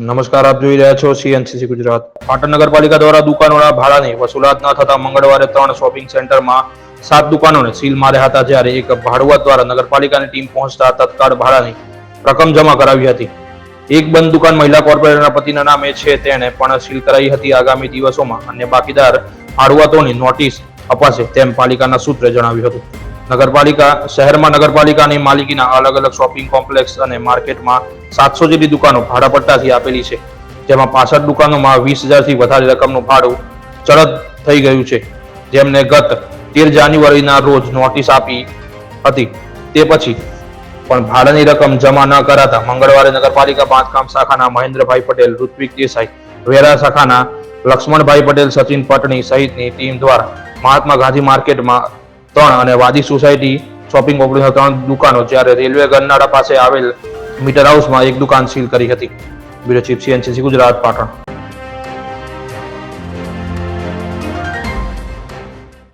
નમસ્કાર, આપ જોઈ રહ્યા છો સીએનસીસી ગુજરાત. પાટણ નગરપાલિકા દ્વારા દુકાનોના ભાડાની વસૂલાત ન થતા મંગળવારે 3 શોપિંગ સેન્ટરમાં 7 દુકાનોને સીલ માર્યા હતા, જ્યારે એક ભાડુઆત દ્વારા નગરપાલિકાની ટીમ પહોંચતા તત્કાળ ભાડાની રકમ જમા કરાવી હતી. એક બંધ દુકાન મહિલા કોર્પોરેટરના પતિના નામે છે, તેણે પણ સીલ કરાઈ હતી. આગામી દિવસોમાં અન્ય બાકીદાર ભાડુઆતોની નોટિસ અપાશે તેમ પાલિકાના સૂત્રે જણાવ્યું હતું. શહેરમાં નગરપાલિકાની માલિકીના અલગ અલગ શોપિંગ કોમ્પ્લેક્સ અને માર્કેટમાં 700 જેટલી દુકાનો ભાડાપટ્ટાથી આપેલી છે, જેમાં 65 દુકાનોમાં 20,000 થી વધારે રકમનું ભાડું ચડત થઈ ગયું છે, જેમને ગત 13 જાન્યુઆરીના રોજ નોટિસ આપી હતી. તે પછી પણ ભાડાની રકમ જમા ન કરાતા મંગળવારે નગરપાલિકા બાંધકામ શાખાના મહેન્દ્રભાઈ પટેલ, ઋત્વિક દેસાઈ, વેરા શાખાના લક્ષ્મણભાઈ પટેલ, સચિન પટણી સહિતની ટીમ દ્વારા મહાત્મા ગાંધી માર્કેટમાં 3 અને વાદી સોસાયટી શોપિંગ કોમ્પ્લેક્સમાં 3 દુકાનો, જ્યારે રેલવે ગરનાળા પાસે આવેલ મીટર હાઉસમાં 1 દુકાન સીલ કરી હતી. Bureau chief, CNCC Gujarat, Patan.